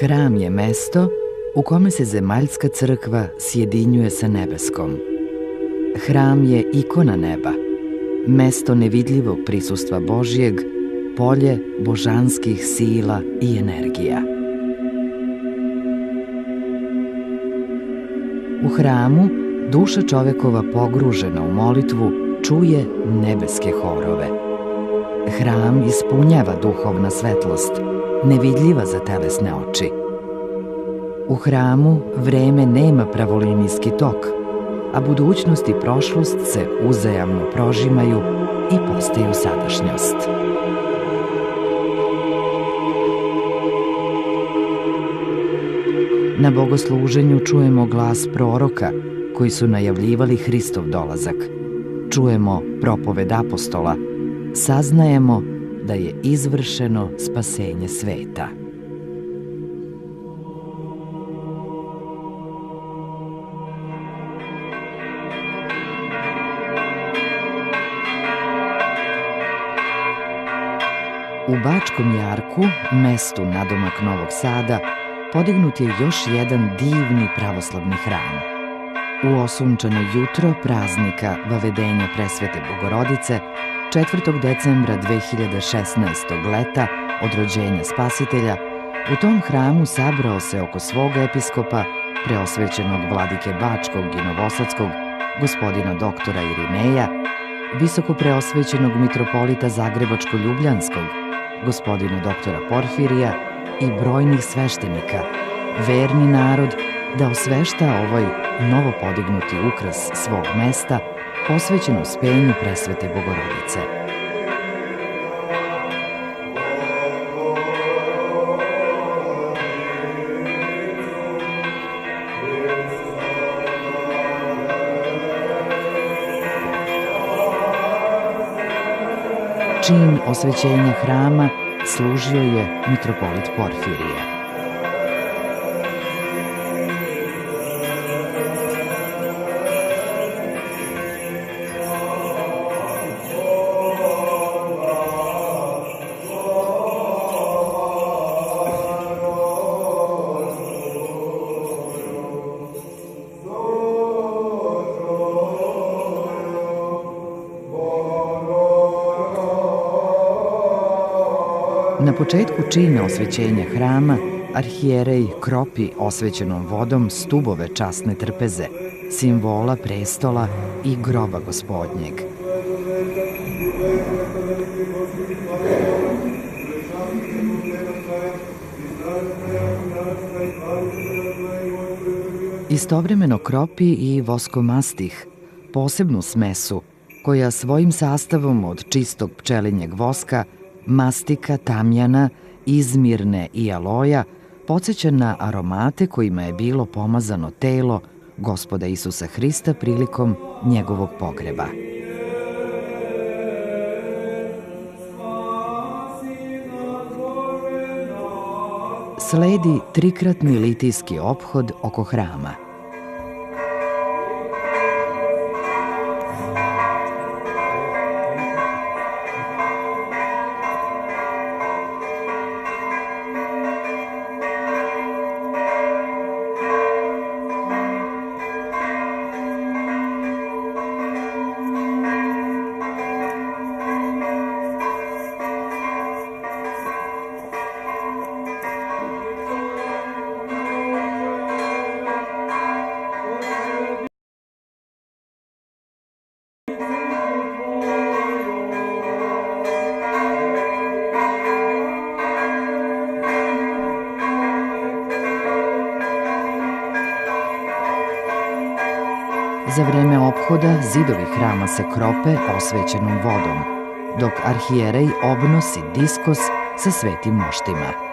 Hram je mesto u kome se zemaljska crkva sjedinjuje sa nebeskom. Hram je ikona neba, mesto nevidljivog prisustva Božjeg, polje božanskih sila i energija. U hramu duša čovekova pogružena u molitvu čuje nebeske horove. Hram ispunjava duhovna svetlost, nevidljiva za telesne oči. U hramu vreme nema pravolinijski tok, a budućnost i prošlost se uzajamno prožimaju i postaju sadašnjost. Na bogosluženju čujemo glas proroka koji su najavljivali Hristov dolazak. Čujemo propoved apostola, saznajemo da je izvršeno spasenje sveta. U Bačkom jarku, mestu nadomak Novog Sada, podignut je još jedan divni pravoslavni hram. U osunčano jutro praznika Vavedenja Presvete Bogorodice, 4. decembra 2016. leta od rođenja Spasitelja, u tom hramu sabrao se oko svog episkopa, preosvećenog vladike Bačkog i Novosadskog, gospodina doktora Irineja, visoko preosvećenog mitropolita Zagrebačko-Ljubljanskog, gospodina doktora Porfirija i brojnih sveštenika, verni narod da osvešta ovaj novopodignuti ukras svog mesta posvećen uspenju Presvete Bogorodice. Čin osvećenja hrama služio je mitropolit Porfirije. Na početku čina osvećenja hrama, arhijerej kropi osvećenom vodom stubove časne trpeze, simbola prestola i groba Gospodnjeg. Istovremeno kropi i voskomastih, posebnu smesu koja svojim sastavom od čistog pčelinjeg voska, mastika, tamjana, izmirne i aloja podsjeća na aromate kojima je bilo pomazano telo Gospoda Isusa Hrista prilikom njegovog pogreba. Sledi trikratni litijski ophod oko hrama. Za vreme ophoda zidovi hrama se krope osvećenom vodom, dok arhijerej obnosi diskos sa svetim moštima.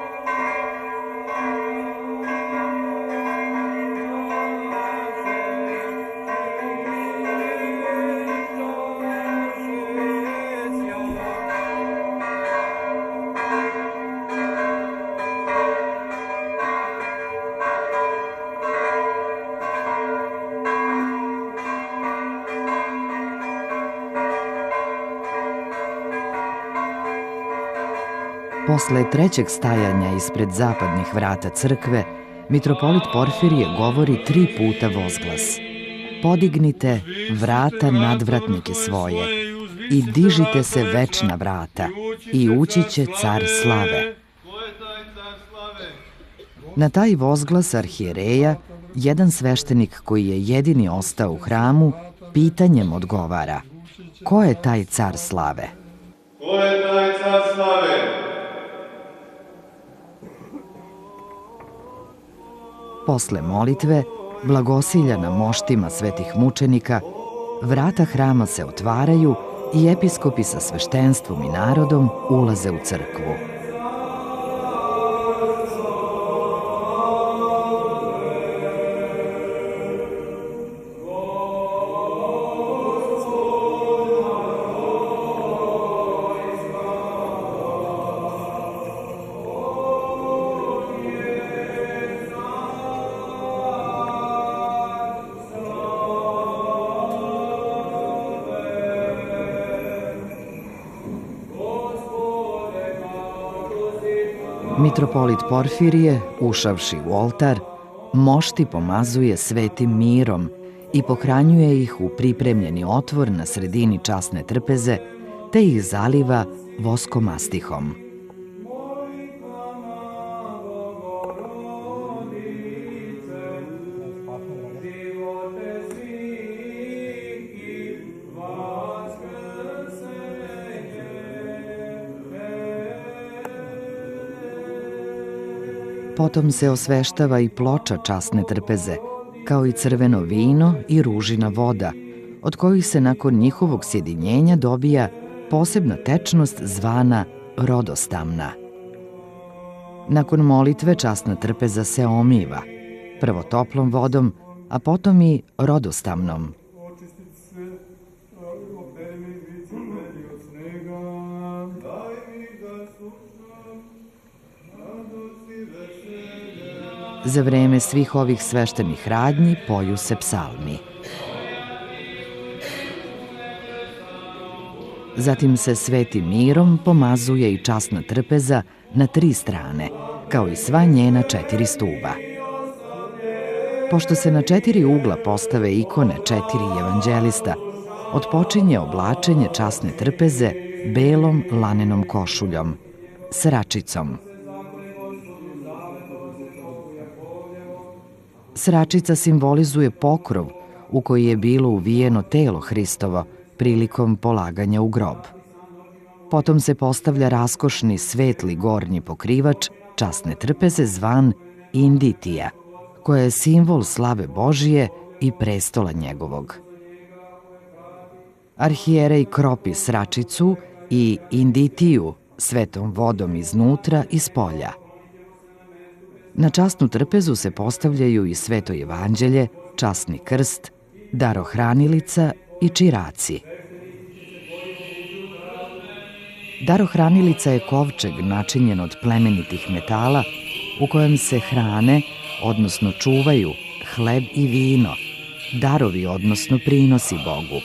Posle trećeg stajanja ispred zapadnih vrata crkve, mitropolit Porfirije govori 3 puta vozglas: Podignite vrata nadvratnike svoje i dižite se večna vrata i ući će car slave. Na taj vozglas arhijereja, jedan sveštenik koji je jedini ostao u hramu, pitanjem odgovara: ko je taj car slave? Ko je taj car slave? Posle molitve, blagosilja na moštima svetih mučenika, vrata hrama se otvaraju i episkopi sa sveštenstvom i narodom ulaze u crkvu. Mitropolit Porfirije, ušavši u oltar, mošti pomazuje svetim mirom i pohranjuje ih u pripremljeni otvor na sredini časne trpeze, te ih zaliva voskomastihom. Potom se osveštava i ploča časne trpeze, kao i crveno vino i ružina voda, od kojih se nakon njihovog sjedinjenja dobija posebna tečnost zvana rodostamna. Nakon molitve časna trpeza se omiva, prvo toplom vodom, a potom i rodostamnom. Za vreme svih ovih sveštenih radnji poju se psalmi. Zatim se svetim mirom pomazuje i časna trpeza na 3 strane, kao i sva njena 4 stuba. Pošto se na 4 ugla postave ikone 4 evanđelista, otpočinje oblačenje časne trpeze belom lanenom košuljom, sračicom. Sračica simbolizuje pokrov u koji je bilo uvijeno telo Hristovo prilikom polaganja u grob. Potom se postavlja raskošni svetli gornji pokrivač časne trpeze zvan inditija, koja je simbol slave Božije i prestola njegovog. Arhijerej kropi sračicu i inditiju svetom vodom iznutra i spolja. Na časnu trpezu se postavljaju i sveto evanđelje, časni krst, darohranilica i čiraci. Darohranilica je kovčeg načinjen od plemenitih metala u kojem se hrane, odnosno čuvaju, hleb i vino, darovi, odnosno prinosi Bogu.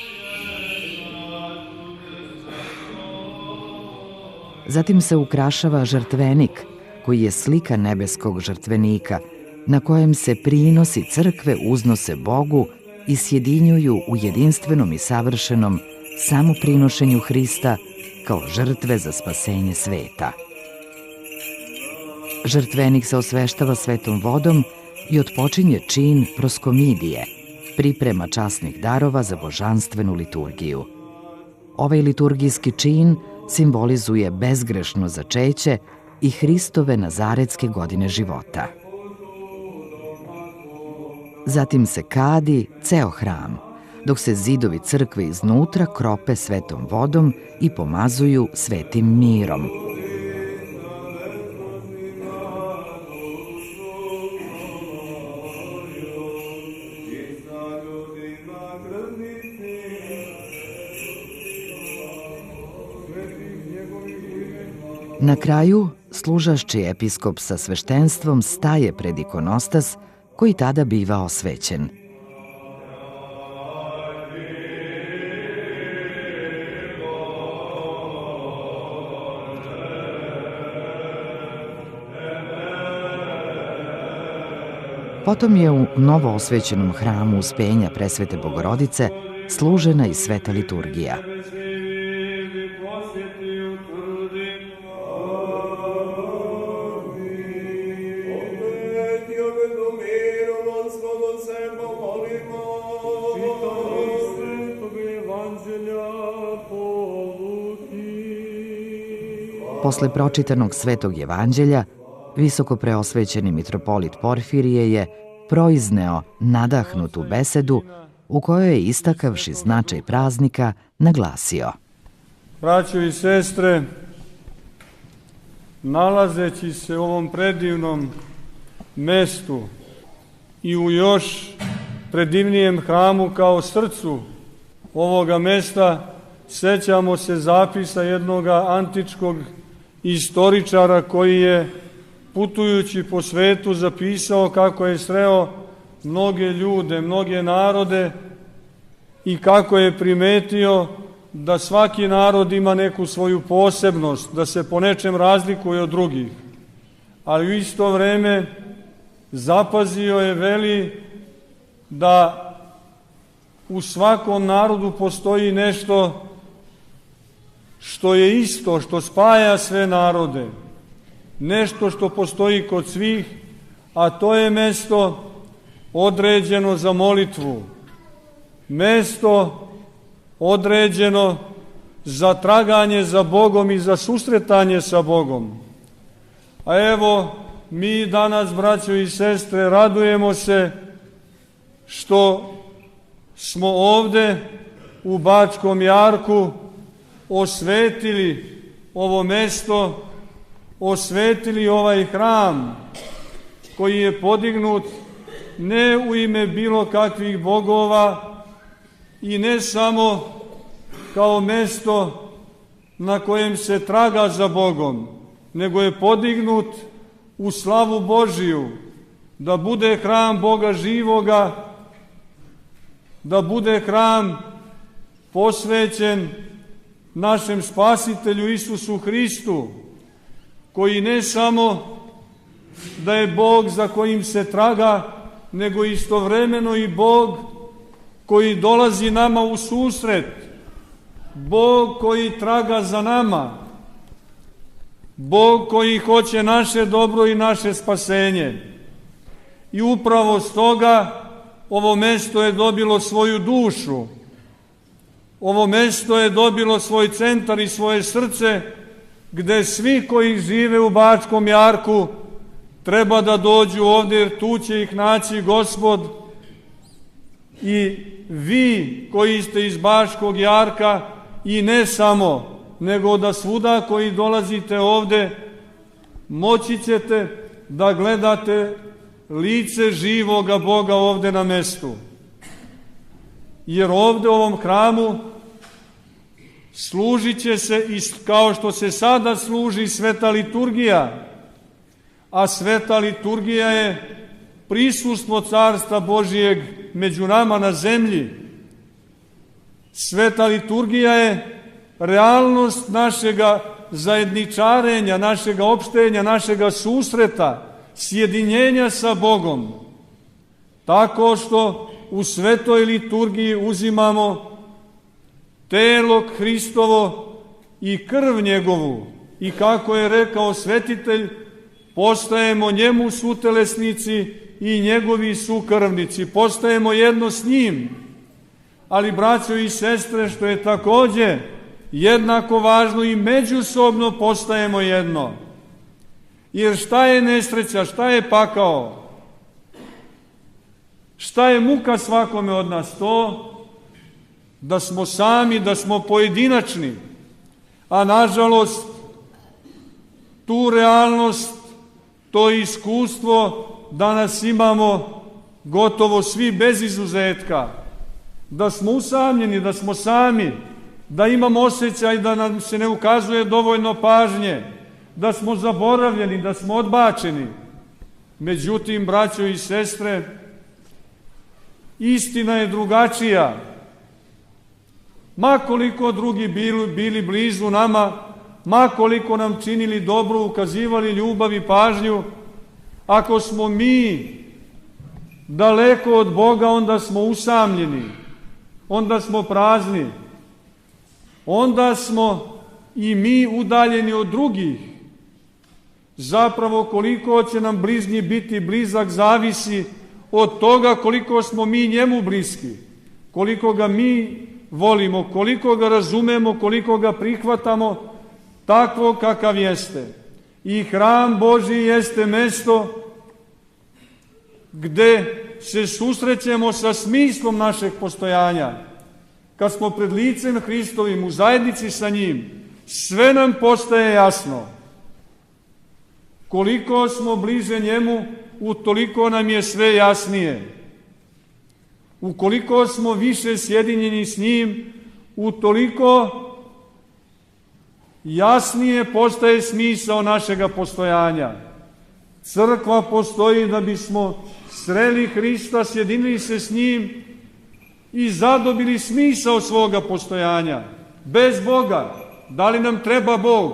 Zatim se ukrašava žrtvenik, koji je slika nebeskog žrtvenika, na kojem se prinosi crkve uznose Bogu i sjedinjuju u jedinstvenom i savršenom samoprinošenju Hrista kao žrtve za spasenje sveta. Žrtvenik se osveštava svetom vodom i otpočinje čin proskomidije, priprema časnih darova za božanstvenu liturgiju. Ovaj liturgijski čin simbolizuje bezgrešno začeće i Hristove nazaretske godine života. Zatim se kadi ceo hram, dok se zidovi crkve iznutra krope svetom vodom i pomazuju svetim mirom. Na kraju, služašći episkop sa sveštenstvom staje pred ikonostas koji tada biva osvećen. Potom je u novo osvećenom hramu Uspenja Presvete Bogorodice služena i sveta liturgija. Posle pročitanog Svetog evanđelja, visoko preosvećeni mitropolit Porfirije je proizneo nadahnutu besedu u kojoj je, istakavši značaj praznika, naglasio: Braćo i sestre, nalazeći se u ovom predivnom mestu i u još predivnijem hramu kao srcu ovoga mesta, sećamo se zapisa jednoga antičkog istoričara koji je, putujući po svetu, zapisao kako je sreo mnoge ljude, mnoge narode i kako je primetio da svaki narod ima neku svoju posebnost, da se po nečem razlikuje od drugih. Ali u isto vreme zapazio je, veli, da u svakom narodu postoji nešto što je isto, što spaja sve narode, nešto što postoji kod svih, a to je mesto određeno za molitvu, mesto određeno za traganje za Bogom i za susretanje sa Bogom. A evo, mi danas, braćo i sestre, radujemo se što smo ovde u Bačkom jarku osvetili ovo mesto, osvetili ovaj hram koji je podignut ne u ime bilo kakvih bogova i ne samo kao mesto na kojem se traga za Bogom, nego je podignut u slavu Božiju, da bude hram Boga živoga, da bude hram posvećen našem Spasitelju Isusu Hristu, koji ne samo da je Bog za kojim se traga, nego istovremeno i Bog koji dolazi nama u susret, Bog koji traga za nama, Bog koji hoće naše dobro i naše spasenje. I upravo stoga ovo mesto je dobilo svoju dušu, ovo mesto je dobilo svoj centar i svoje srce, gde svi koji žive u Bačkom jarku treba da dođu ovde, jer tu će ih naći Gospod. I vi koji ste iz Bačkog jarka, i ne samo, nego da svuda koji dolazite ovde, moći ćete da gledate lice živoga Boga ovde na mestu. Jer ovde u ovom hramu služit će se, kao što se sada služi, sveta liturgija, a sveta liturgija je prisustvo Carstva Božijeg među nama na zemlji. Sveta liturgija je realnost našega zajedničarenja, našega opštenja, našega susreta, sjedinjenja sa Bogom, tako što u svetoj liturgiji uzimamo telo Hristovo i krv njegovu, i kako je rekao svetitelj, postajemo njemu sutelesnici i njegovi sukrvnici, postajemo jedno s njim. Ali, braćo i sestre, što je takođe jednako važno, i međusobno postajemo jedno. Jer šta je nesreća, šta je pakao? Šta je muka svakome od nas? To da smo sami, da smo pojedinačni, a nažalost tu realnost, to iskustvo danas imamo gotovo svi bez izuzetka, da smo usamljeni, da smo sami, da imamo osjećaj da nam se ne ukazuje dovoljno pažnje, da smo zaboravljeni, da smo odbačeni. Međutim, braćo i sestre, istina je drugačija. Ma koliko drugi bili blizu nama, ma koliko nam činili dobro, ukazivali ljubav i pažnju, ako smo mi daleko od Boga, onda smo usamljeni, onda smo prazni, onda smo i mi udaljeni od drugih. Zapravo koliko će nam bližnji biti blizak zavisi od toga koliko smo mi njemu bliski, koliko ga mi volimo, koliko ga razumemo, koliko ga prihvatamo takvo kakav jeste. I hram Božji jeste mesto gde se susrećemo sa smislom našeg postojanja. Kad smo pred licem Hristovim u zajednici sa njim, sve nam postaje jasno. Koliko smo bliže njemu, utoliko nam je sve jasnije. Ukoliko smo više sjedinjeni s njim, utoliko jasnije postaje smisao našega postojanja. Crkva postoji da bismo sreli Hrista, sjedinili se s njim i zadobili smisao svoga postojanja. Bez Boga, da li nam treba Bog?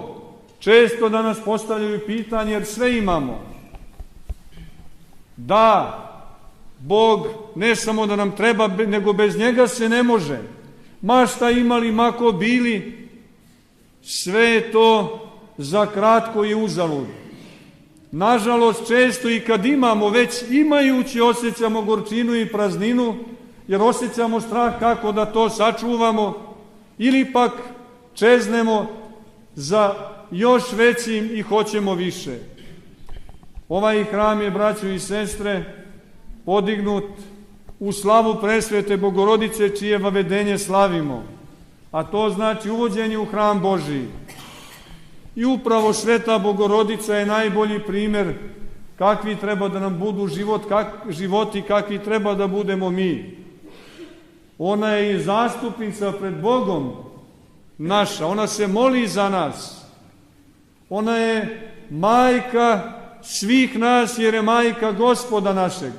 Često da nas postavljaju pitanje, jer sve imamo. Da, Bog ne samo da nam treba, nego bez njega se ne može. Ma šta imali, ma ko bili, sve je to za kratko i uzalud. Nažalost, često i kad imamo, već imajući, osjećamo gorčinu i prazninu, jer osjećamo strah kako da to sačuvamo, ili pak čeznemo za još većim i hoćemo više. Ovaj hram je, braćo i sestre, podignut u slavu presvete Bogorodice, čije vavedenje slavimo, a to znači uvođenje u hram Božiji. I upravo sveta Bogorodica je najbolji primer kakvi treba da nam budu životi, kakvi treba da budemo mi. Ona je i zastupnica pred Bogom naša, ona se moli za nas. Ona je majka svih nas, jer je majka Gospoda našeg.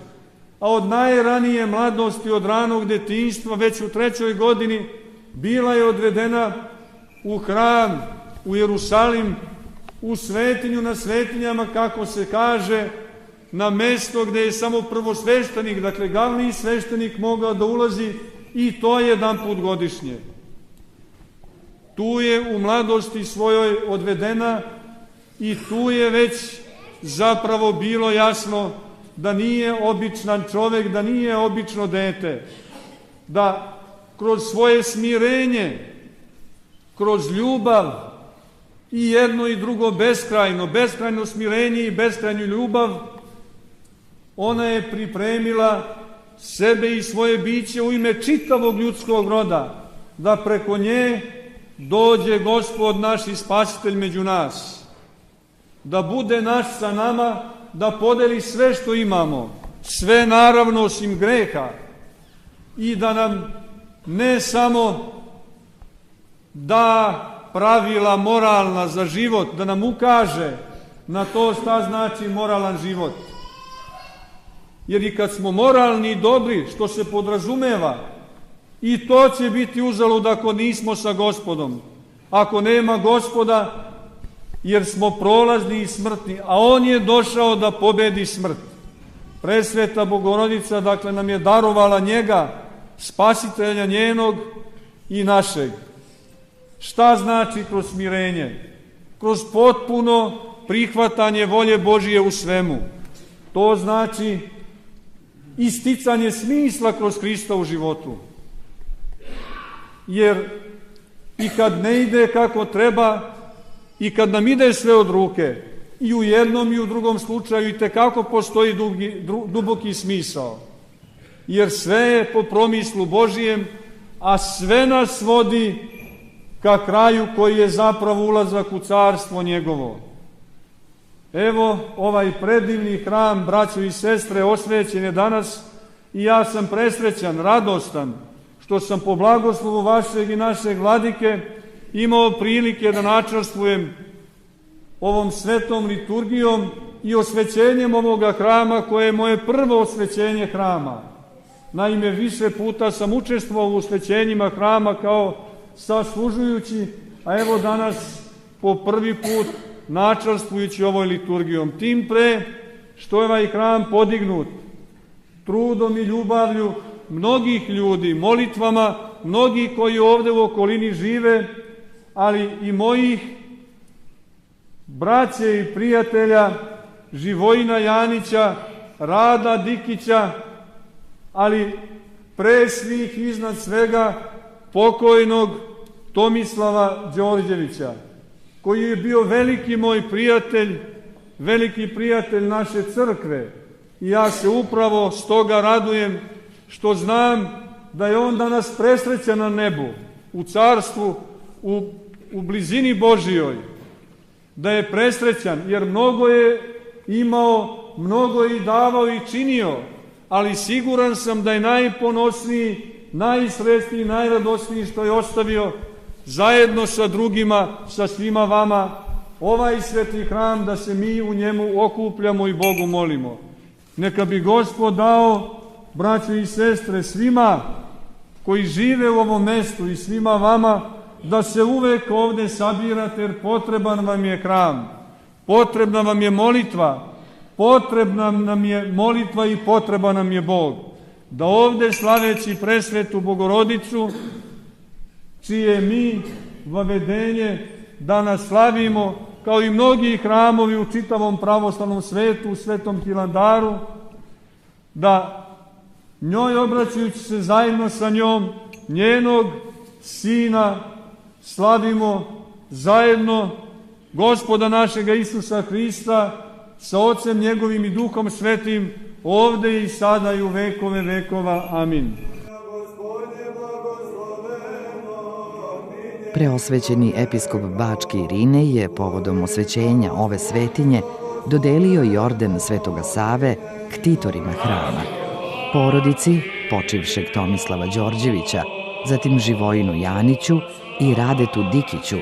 A od najranije mladosti, od ranog detinjstva, već u 3. godini, bila je odvedena u hram, u Jerusalim, u svetinju na svetinjama, kako se kaže, na mesto gde je samo prvosveštenik, dakle glavni sveštenik, mogao da ulazi, i to jedan put godišnje. Tu je u mladosti svojoj odvedena i tu je već zapravo bilo jasno da nije običan čovek, da nije obično dete, da kroz svoje smirenje, kroz ljubav i jedno i drugo beskrajno smirenje i beskrajnu ljubav, ona je pripremila sebe i svoje biće u ime čitavog ljudskog roda, da preko nje dođe Gospod naš i Spasitelj među nas, da bude naš sa nama, da podeli sve što imamo, sve naravno osim greha, i da nam ne samo da pravila moralna za život, da nam ukaže na to šta znači moralan život. Jer i kad smo moralni i dobri, što se podrazumeva, i to će biti uzalud ako nismo sa Gospodom. Ako nema Gospoda, jer smo prolazni i smrtni, a On je došao da pobedi smrt. Presveta Bogorodica, dakle, nam je darovala njega, Spasitelja njenog i našeg. Šta znači kroz smirenje? Kroz potpuno prihvatanje volje Božije u svemu. To znači isticanje smisla kroz Hrista u životu. Jer i kad ne ide kako treba, i kad nam ide sve od ruke, i u jednom i u drugom slučaju i tekako postoji duboki smisao. Jer sve je po promislu Božijem, a sve nas vodi ka kraju koji je zapravo ulazak u carstvo njegovo. Evo, ovaj predivni hram, braćo i sestre, osvećen je danas i ja sam presrećan, radostan, što sam po blagoslovu vašeg i našeg vladike imao prilike da načastvujem ovom svetom liturgijom i osvećenjem ovoga hrama, koje je moje prvo osvećenje hrama. Naime, više puta sam učestvovao u osvećenjima hrama kao saslužujući, a evo danas po prvi put načastvujući ovoj liturgijom. Tim pre što je ovaj hram podignut trudom i ljubavlju mnogih ljudi, molitvama mnogih koji ovde u okolini žive, ali i mojih braće i prijatelja Živojina Janića, Rada Dikića, ali pre svih iznad svega pokojnog Tomislava Đorđevića, koji je bio veliki moj prijatelj, veliki prijatelj naše crkve. I ja se upravo stoga radujem što znam da je on danas presrećan na nebu, u carstvu, u blizini Božijoj, da je presrećan, jer mnogo je imao, mnogo je i davao i činio, ali siguran sam da je najponosniji, najsrećniji, najradosniji što je ostavio zajedno sa drugima, sa svima vama, ovaj sveti hram, da se mi u njemu okupljamo i Bogu molimo. Neka bi Gospod dao, braćo i sestre, svima koji žive u ovom mestu i svima vama, da se uvek ovde sabirate, jer potreban vam je hram, potrebna vam je molitva, potrebna nam je molitva i potreban nam je Bog. Da ovde, slaveći presvetu Bogorodicu, čije mi vavedenje danas slavimo, kao i mnogi hramovi u čitavom pravoslavnom svetu, u Svetom Hilandaru, da njoj, obraćajući se zajedno sa njom, njenog Sina, slavimo zajedno Gospoda našega Isusa Hrista sa Ocem njegovim i Duhom Svetim, ovde i sada i u vekove vekova. Amin. Preosvećeni episkop Bačke Irine je povodom osvećenja ove svetinje dodelio i orden Svetoga Save ktitorima hrama, porodici počivšeg Tomislava Đorđevića, zatim Živojinu Janiću i Radetu Dikiću,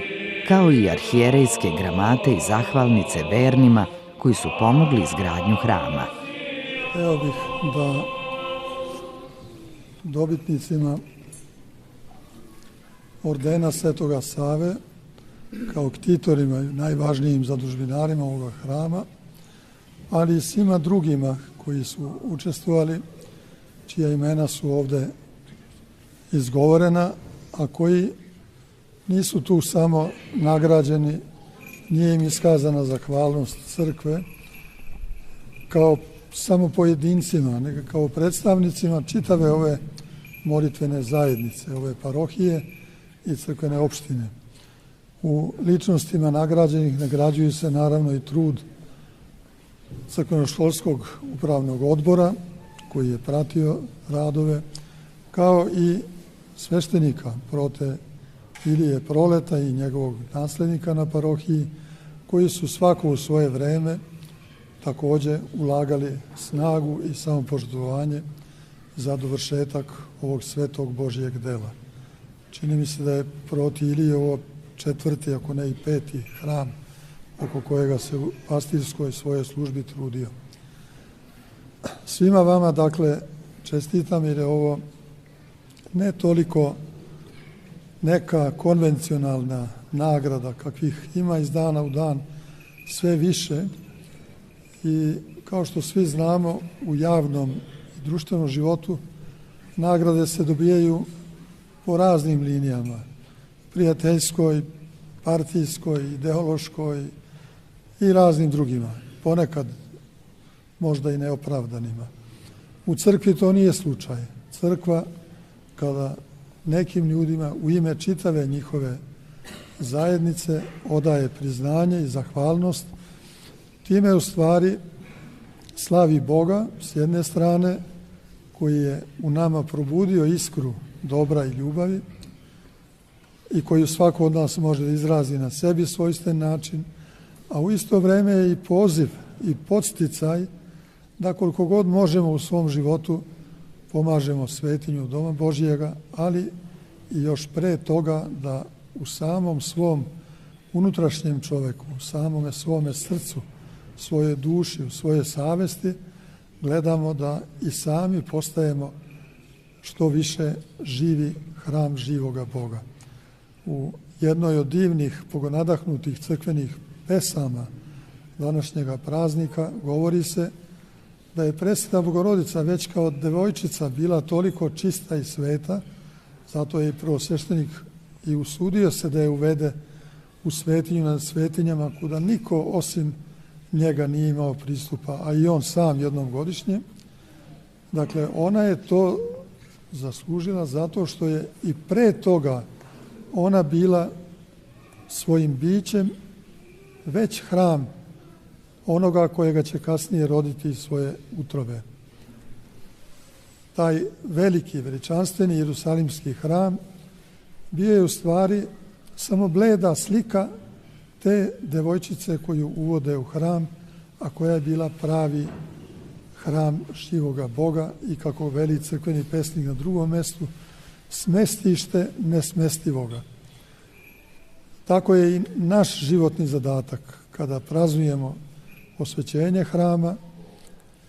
kao i arhijerejske gramate i zahvalnice vernima koji su pomogli izgradnju hrama. Hteo bih da dobitnicima ordena Svetoga Save, kao ktitorima, najvažnijim zadužbinarima ovoga hrama, ali i svima drugima koji su učestvovali, čija imena su ovde izgovorena, a koji nisu tu samo nagrađeni, nije im iskazana zahvalnost crkve kao samo pojedincima, nego kao predstavnicima čitave ove molitvene zajednice, ove parohije i crkvene opštine. U ličnostima nagrađenih nagrađuju se naravno i trud crkveno-školskog upravnog odbora koji je pratio radove, kao i sveštenika prote Ilije Proleta i njegovog naslednika na parohiji, koji su svako u svoje vreme takođe ulagali snagu i samopoštovanje za dovršetak ovog svetog Božijeg dela. Čini mi se da je proti Ilije ovo 4., ako ne i 5. hram oko kojega se u pastirskoj svojoj službi trudio. Svima vama, dakle, čestitam, jer je ovo ne toliko neka konvencionalna nagrada kakvih ima iz dana u dan sve više, i kao što svi znamo, u javnom i društvenom životu nagrade se dobijaju po raznim linijama, prijateljskoj, partijskoj, ideološkoj i raznim drugima, ponekad možda i neopravdanima. U crkvi to nije slučaj. Crkva, kada nekim ljudima u ime čitave njihove zajednice odaje priznanje i zahvalnost, time u stvari slavi Boga s jedne strane, koji je u nama probudio iskru dobra i ljubavi i koju svako od nas može da izrazi na sebi svojstven način, a u isto vreme je i poziv i podsticaj da koliko god možemo u svom životu pomažemo svetinju Doma Božijega, ali i još pre toga da u samom svom unutrašnjem čoveku, u samome svome srcu, svoje duši, u svoje savesti, gledamo da i sami postajemo što više živi hram živoga Boga. U jednoj od divnih, bogonadahnutih crkvenih pesama današnjega praznika govori se da je presveta Bogorodica već kao devojčica bila toliko čista i sveta, zato je i prvosveštenik i usudio se da je uvede u svetinju nad svetinjama, kuda niko osim njega nije imao pristupa, a i on sam jednom godišnje. Dakle, ona je to zaslužila zato što je i pre toga ona bila svojim bićem već hram onoga kojega će kasnije roditi iz svoje utrobe. Taj veliki, veličanstveni Jerusalimski hram bio je u stvari samo bleda slika te devojčice koju uvode u hram, a koja je bila pravi hram živoga Boga i, kako veli crkveni pesnik na drugom mestu, smestište nesmestivoga. Tako je i naš životni zadatak kada praznujemo osvećenje hrama.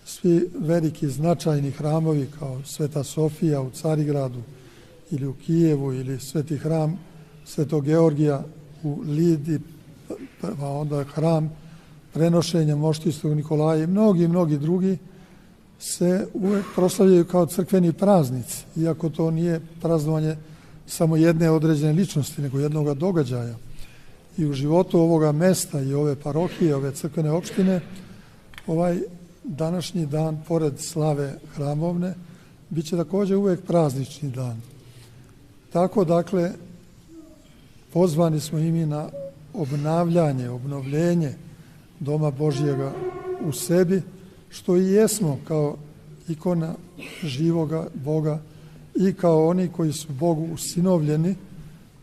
Svi veliki značajni hramovi kao Sveta Sofija u Carigradu ili u Kijevu ili Sveti hram Svetog Georgija u Lidi, pa onda hram prenošenja moštistog Nikolaja i mnogi drugi se uvek proslavljaju kao crkveni praznici, iako to nije praznovanje samo jedne određene ličnosti, nego jednog događaja. I u životu ovoga mesta i ove parohije, ove crkvene opštine, ovaj današnji dan, pored slave hramovne, bit će također uvek praznični dan. Tako, dakle, pozvani smo i mi na obnavljanje, obnovljenje Doma Božjega u sebi, što i jesmo kao ikona živoga Boga i kao oni koji su Bogu usinovljeni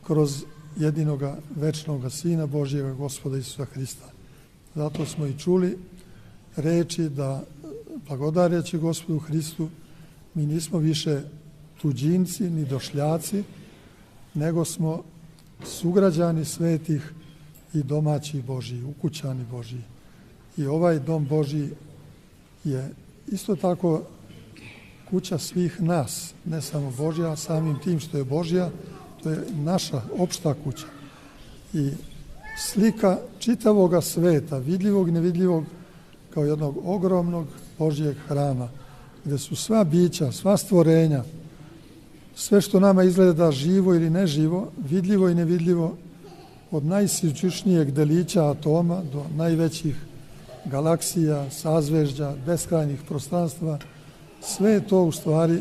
kroz jedinoga večnoga Sina Božjega, Gospoda Isusa Hrista. Zato smo i čuli reči da, blagodareći Gospodu Hristu, mi nismo više tuđinci ni došljaci, nego smo sugrađani svetih i domaći Božji, ukućani Božji. I ovaj Dom Božji je isto tako kuća svih nas, ne samo Božja, samim tim što je Božja, to je naša opšta kuća. I slika čitavoga sveta, vidljivog i nevidljivog, kao jednog ogromnog Božjeg hrama, gde su sva bića, sva stvorenja, sve što nama izgleda živo ili neživo, vidljivo i nevidljivo, od najsičušnijeg delića atoma do najvećih galaksija, sazvežđa, beskrajnih prostranstva, sve je to u stvari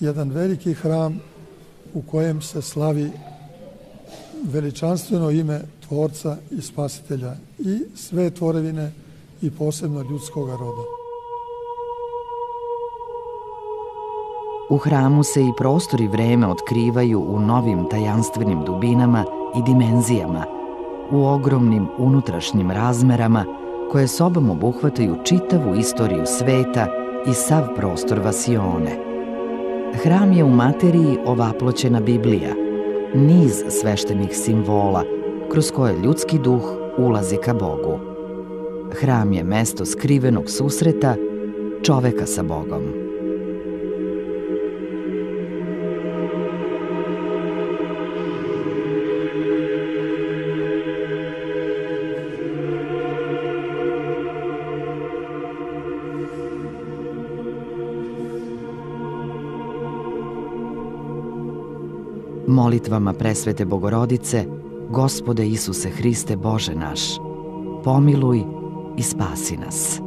jedan veliki hram u kojem se slavi veličanstveno ime Tvorca i Spasitelja i sve tvorevine i posebno ljudskoga roda. U hramu se i prostor i vreme otkrivaju u novim tajanstvenim dubinama i dimenzijama, u ogromnim unutrašnjim razmerama koje sobom obuhvataju čitavu istoriju sveta i sav prostor vasione. Hram je u materiji ovaploćena Biblija, niz sveštenih simbola kroz koje ljudski duh ulazi ka Bogu. Hram je mesto skrivenog susreta čoveka sa Bogom. Molitvama presvete Bogorodice, Gospode Isuse Hriste Bože naš, pomiluj i spasi nas.